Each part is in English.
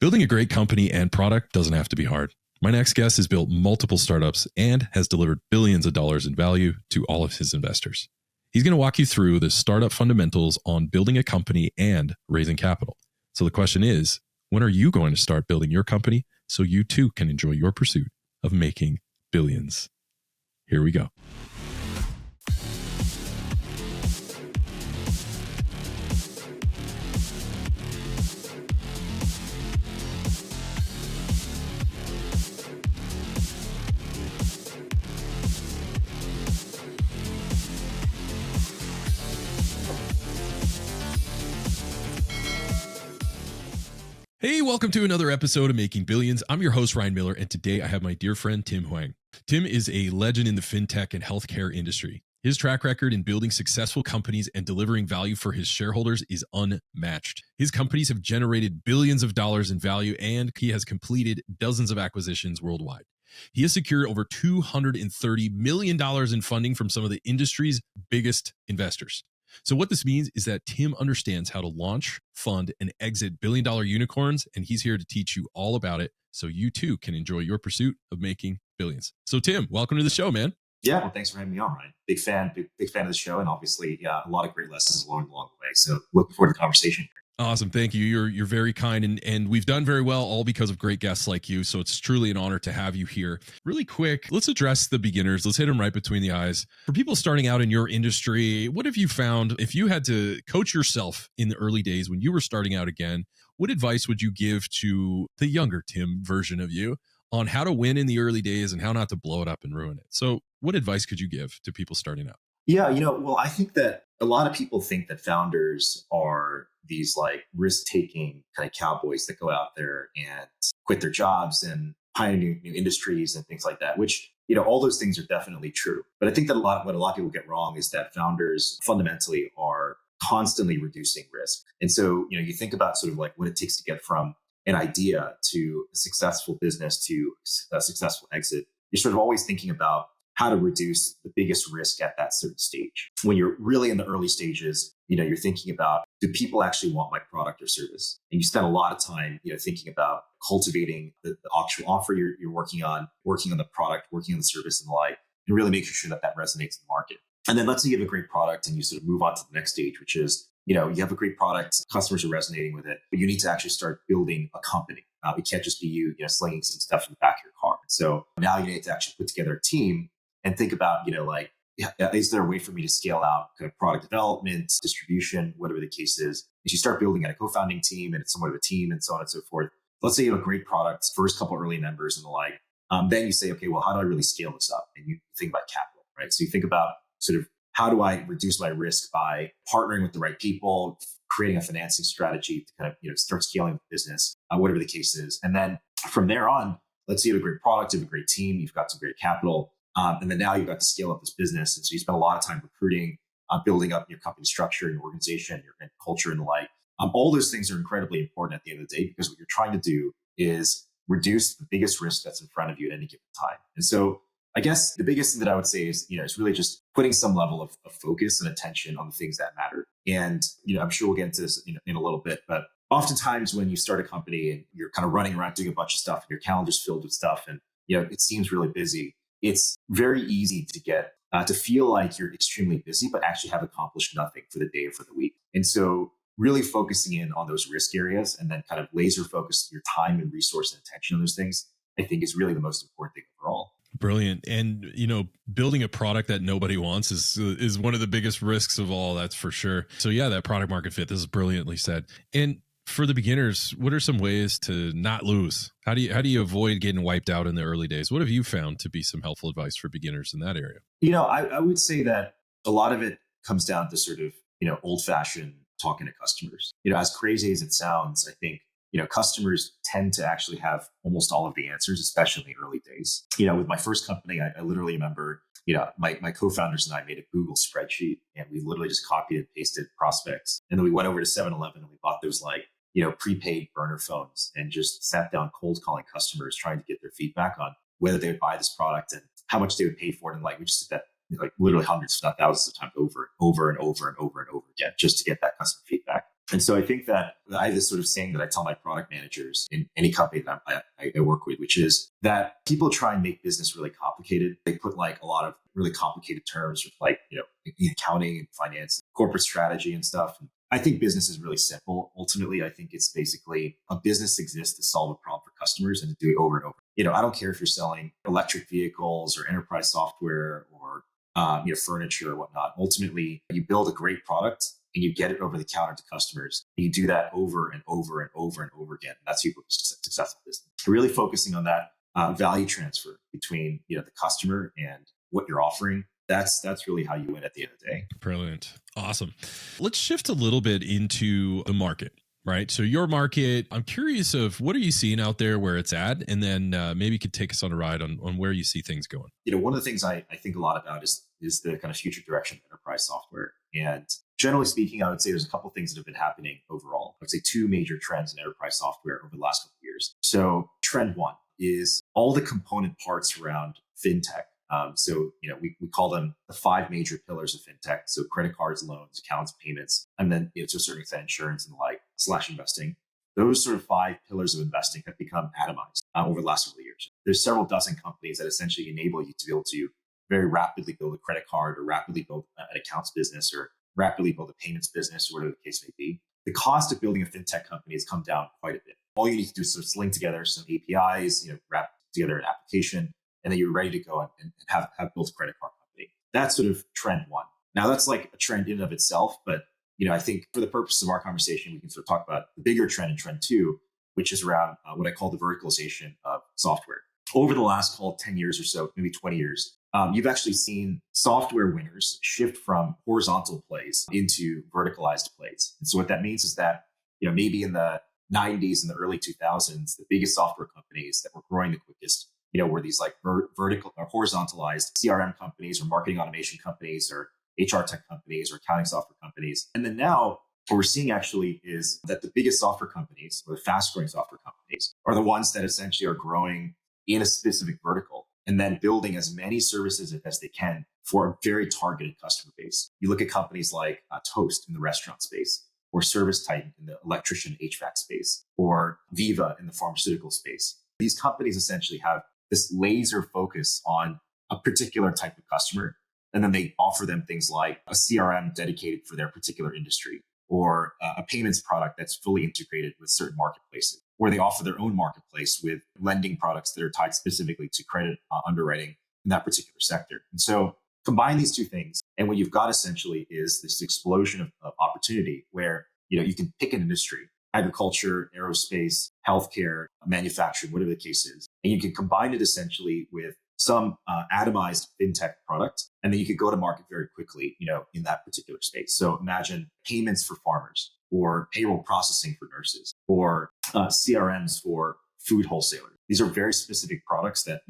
Building a great company and product doesn't have to be hard. My next guest has built multiple startups and has delivered billions of dollars in value to all of his investors. He's going to walk you through the startup fundamentals on building a company and raising capital. So the question is, when are you going to start building your company so you too can enjoy your pursuit of making billions? Here we go. Hey, welcome to another episode of Making Billions. I'm your host, Ryan Miller, and today I have my dear friend, Tim Hwang. Tim is a legend in the FinTech and healthcare industry. His track record in building successful companies and delivering value for his shareholders is unmatched. His companies have generated billions of dollars in value, and he has completed dozens of acquisitions worldwide. He has secured over $230 million in funding from some of the industry's biggest investors. So what this means is that Tim understands how to launch, fund, and exit billion-dollar unicorns, and he's here to teach you all about it so you too can enjoy your pursuit of making billions. So Tim, welcome to the show, man. Yeah, well, thanks for having me on, Ryan. Big fan of the show, and obviously, a lot of great lessons along the way. So looking forward to the conversation. Awesome. Thank you. You're very kind, and we've done very well all because of great guests like you. So it's truly an honor to have you here. Really quick, let's address the beginners. Let's hit them right between the eyes. For people starting out in your industry, what have you found if you had to coach yourself in the early days when you were starting out again? What advice would you give to the younger Tim version of you on how to win in the early days and how not to blow it up and ruin it? So what advice could you give to people starting out? Yeah, well, I think that a lot of people think that founders are these like risk-taking kind of cowboys that go out there and quit their jobs and pioneer new industries and things like that, which, all those things are definitely true. But I think that what a lot of people get wrong is that founders fundamentally are constantly reducing risk. And so, you think about sort of like what it takes to get from an idea to a successful business to a successful exit. You're sort of always thinking about how to reduce the biggest risk at that certain stage. When you're really in the early stages, you're thinking about, do people actually want my product or service? And you spend a lot of time, thinking about cultivating the actual offer you're working on the product, working on the service and the like, and really making sure that resonates in the market. And then let's say you have a great product and you sort of move on to the next stage, which is, you have a great product, customers are resonating with it, but you need to actually start building a company. It can't just be you, slinging some stuff in the back of your car. So now you need to actually put together a team and think about, is there a way for me to scale out kind of product development, distribution, whatever the case is? As you start building a co-founding team and it's somewhat of a team and so on and so forth. Let's say you have a great product, first couple early members and the like. Then you say, okay, well, how do I really scale this up? And you think about capital, right? So you think about sort of how do I reduce my risk by partnering with the right people, creating a financing strategy to kind of, start scaling the business, whatever the case is. And then from there on, let's say you have a great product, you have a great team, you've got some great capital. And then now you've got to scale up this business. And so you spend a lot of time recruiting, building up your company structure, your organization, your culture and the like. All those things are incredibly important at the end of the day, because what you're trying to do is reduce the biggest risk that's in front of you at any given time. And so I guess the biggest thing that I would say is, it's really just putting some level of focus and attention on the things that matter. And, I'm sure we'll get into this in a little bit, but oftentimes when you start a company and you're kind of running around doing a bunch of stuff and your calendar's filled with stuff and, it seems really busy, it's very easy to get to feel like you're extremely busy, but actually have accomplished nothing for the day or for the week. And so really focusing in on those risk areas and then kind of laser focus your time and resource and attention on those things, I think is really the most important thing overall. Brilliant. And, building a product that nobody wants is one of the biggest risks of all, that's for sure. So yeah, that product market fit, this is brilliantly said. And for the beginners, what are some ways to not lose? How do you avoid getting wiped out in the early days? What have you found to be some helpful advice for beginners in that area? I would say that a lot of it comes down to sort of, old fashioned talking to customers. As crazy as it sounds, I think, customers tend to actually have almost all of the answers, especially in the early days. With my first company, I literally remember, my co-founders and I made a Google spreadsheet and we literally just copied and pasted prospects. And then we went over to 7-Eleven and we bought those prepaid burner phones and just sat down cold calling customers, trying to get their feedback on whether they would buy this product and how much they would pay for it. And we just did that literally hundreds, if not thousands of times over and over and over and over and over again, just to get that customer feedback. And so I think that I have this sort of saying that I tell my product managers in any company that I work with, which is that people try and make business really complicated. They put like a lot of really complicated terms with like, accounting and finance, corporate strategy and stuff. And I think business is really simple. Ultimately, I think it's basically a business exists to solve a problem for customers and to do it over and over. I don't care if you're selling electric vehicles or enterprise software or furniture or whatnot. Ultimately, you build a great product and you get it over the counter to customers. And you do that over and over and over and over again. That's your successful business. Really focusing on that value transfer between the customer and what you're offering. That's really how you win at the end of the day. Brilliant. Awesome. Let's shift a little bit into the market. Right. So your market, I'm curious of what are you seeing out there where it's at? And then maybe you could take us on a ride on where you see things going. One of the things I think a lot about is the kind of future direction of enterprise software. And generally speaking, I would say there's a couple of things that have been happening overall. I would say two major trends in enterprise software over the last couple of years. So trend one is all the component parts around FinTech. We call them the five major pillars of FinTech. So credit cards, loans, accounts, payments, and then to a certain extent, insurance and the like, / investing. Those sort of five pillars of investing have become atomized over the last several years. There's several dozen companies that essentially enable you to be able to very rapidly build a credit card or rapidly build an accounts business or rapidly build a payments business or whatever the case may be. The cost of building a FinTech company has come down quite a bit. All you need to do is sort of sling together some APIs, wrap together an application, and then you're ready to go and have built a credit card company. That's sort of trend one. Now that's like a trend in and of itself, but I think for the purpose of our conversation, we can sort of talk about the bigger trend in trend two, which is around what I call the verticalization of software. Over the last 10 years or so, maybe 20 years, you've actually seen software winners shift from horizontal plays into verticalized plays. And so what that means is that, maybe in the 90s and the early 2000s, the biggest software companies that were growing the quickest were these like vertical or horizontalized CRM companies or marketing automation companies or HR tech companies or accounting software companies. And then now what we're seeing actually is that the biggest software companies or the fast growing software companies are the ones that essentially are growing in a specific vertical and then building as many services as they can for a very targeted customer base. You look at companies like Toast in the restaurant space, or Service Titan in the electrician HVAC space, or Viva in the pharmaceutical space. These companies essentially have this laser focus on a particular type of customer. And then they offer them things like a CRM dedicated for their particular industry, or a payments product that's fully integrated with certain marketplaces, or they offer their own marketplace with lending products that are tied specifically to credit underwriting in that particular sector. And so combine these two things, and what you've got essentially is this explosion of opportunity where you can pick an industry, agriculture, aerospace, healthcare, manufacturing, whatever the case is. And you can combine it essentially with some atomized FinTech product, and then you could go to market very quickly, in that particular space. So imagine payments for farmers, or payroll processing for nurses, or CRMs for food wholesalers. These are very specific products that,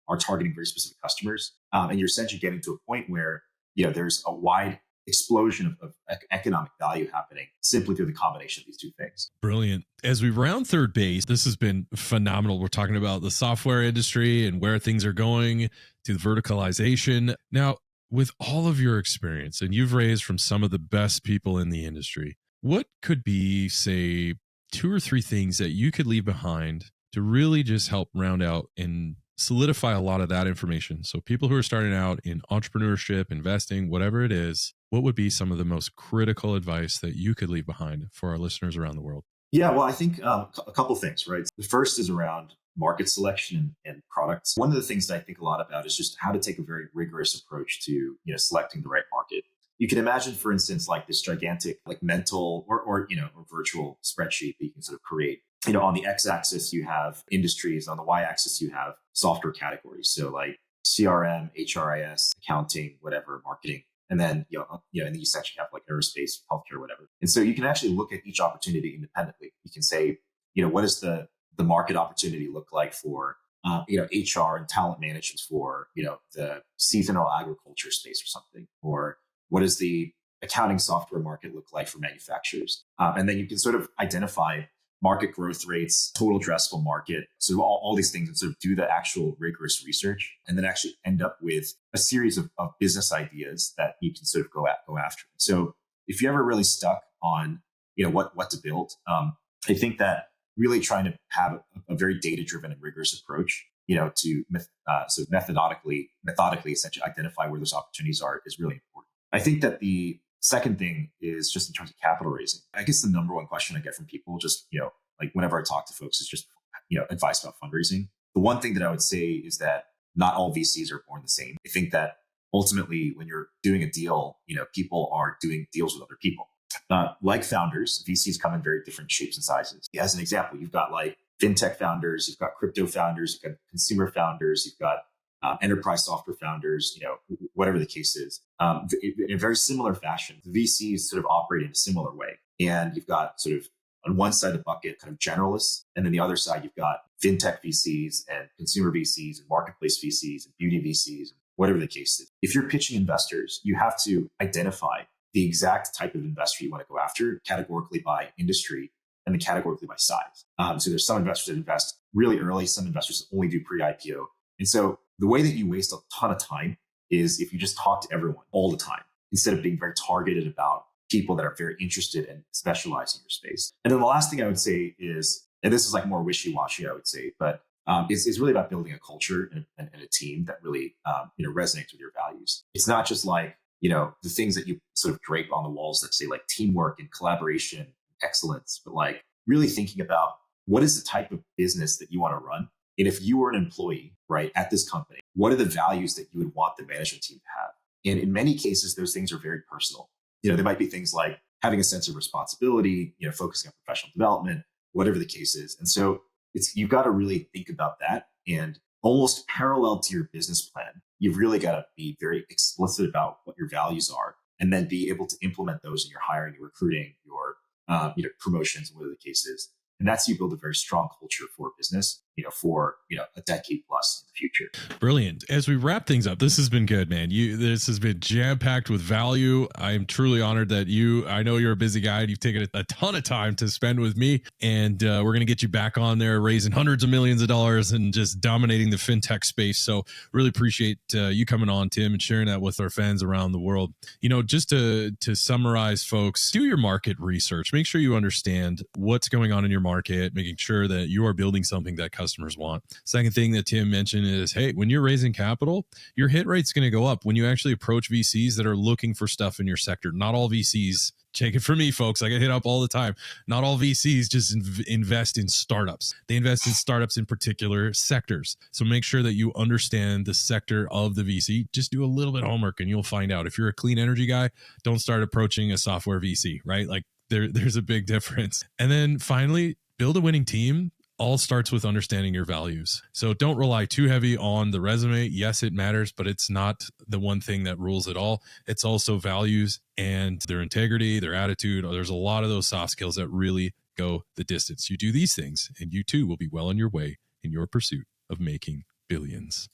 are targeting very specific customers. And you're essentially getting to a point where, there's a wide explosion of economic value happening simply through the combination of these two things. Brilliant. As we round third base, this has been phenomenal. We're talking about the software industry and where things are going to the verticalization. Now, with all of your experience, and you've raised from some of the best people in the industry, what could be, say, 2 or 3 things that you could leave behind to really just help round out and solidify a lot of that information? So people who are starting out in entrepreneurship, investing, whatever it is, what would be some of the most critical advice that you could leave behind for our listeners around the world? Yeah, well, I think a couple things, right? The first is around market selection and products. One of the things that I think a lot about is just how to take a very rigorous approach to selecting the right market. You can imagine, for instance, like this gigantic like mental or virtual spreadsheet that you can sort of create. On the x-axis you have industries, on the y-axis you have software categories. So like CRM, HRIS, accounting, whatever, marketing. And then, and then you essentially have like aerospace, healthcare, whatever. And so you can actually look at each opportunity independently. You can say, what does the market opportunity look like for, HR and talent management for, the seasonal agriculture space or something? Or what does the accounting software market look like for manufacturers? And then you can sort of identify market growth rates, total addressable market, so all these things, and sort of do the actual rigorous research, and then actually end up with a series of business ideas that you can sort of go after. So if you're ever really stuck on, what to build. I think that really trying to have a very data driven and rigorous approach, to so methodically essentially identify where those opportunities are is really important. I think that the second thing is just in terms of capital raising. I guess the number one question I get from people, just like whenever I talk to folks, is just advice about fundraising. The one thing that I would say is that not all VCs are born the same. I think that ultimately, when you're doing a deal, people are doing deals with other people. Like founders, VCs come in very different shapes and sizes. As an example, you've got like FinTech founders, you've got crypto founders, you've got consumer founders, you've got enterprise software founders, whatever the case is. In a very similar fashion, the VCs sort of operate in a similar way. And you've got sort of on one side of the bucket, kind of generalists. And then the other side, you've got FinTech VCs and consumer VCs and marketplace VCs and beauty VCs, whatever the case is. If you're pitching investors, you have to identify the exact type of investor you want to go after, categorically by industry and then categorically by size. So there's some investors that invest really early, some investors that only do pre-IPO. And so the way that you waste a ton of time is if you just talk to everyone all the time, instead of being very targeted about people that are very interested and specialize in your space. And then the last thing I would say is, and this is like more wishy-washy, I would say, but it's really about building a culture and a team that really resonates with your values. It's not just like, the things that you sort of drape on the walls that say like teamwork and collaboration, excellence, but like really thinking about what is the type of business that you want to run. And if you were an employee, right, at this company, what are the values that you would want the management team to have? And in many cases, those things are very personal. There might be things like having a sense of responsibility, focusing on professional development, whatever the case is. And so you've got to really think about that, and almost parallel to your business plan, you've really got to be very explicit about what your values are, and then be able to implement those in your hiring, your recruiting, your promotions, whatever the case is. And that's how you build a very strong culture for business, for a decade plus in the future. Brilliant. As we wrap things up, this has been good, man. This has been jam-packed with value. I'm truly honored that I know you're a busy guy and you've taken a ton of time to spend with me. And we're going to get you back on there, raising hundreds of millions of dollars and just dominating the fintech space. So really appreciate you coming on, Tim, and sharing that with our fans around the world. Just to summarize, folks, do your market research. Make sure you understand what's going on in your market, making sure that you are building something that customers want. Second thing that Tim mentioned is, hey, when you're raising capital, your hit rate's going to go up when you actually approach VCs that are looking for stuff in your sector. Not all VCs, take it from me, folks, I get hit up all the time. Not all VCs just invest in startups. They invest in startups in particular sectors. So make sure that you understand the sector of the VC. Just do a little bit of homework and you'll find out. If you're a clean energy guy, don't start approaching a software VC, right? Like there's a big difference. And then finally, build a winning team. All starts with understanding your values. So don't rely too heavy on the resume. Yes, it matters, but it's not the one thing that rules it all. It's also values and their integrity, their attitude. There's a lot of those soft skills that really go the distance. You do these things and you too will be well on your way in your pursuit of making billions.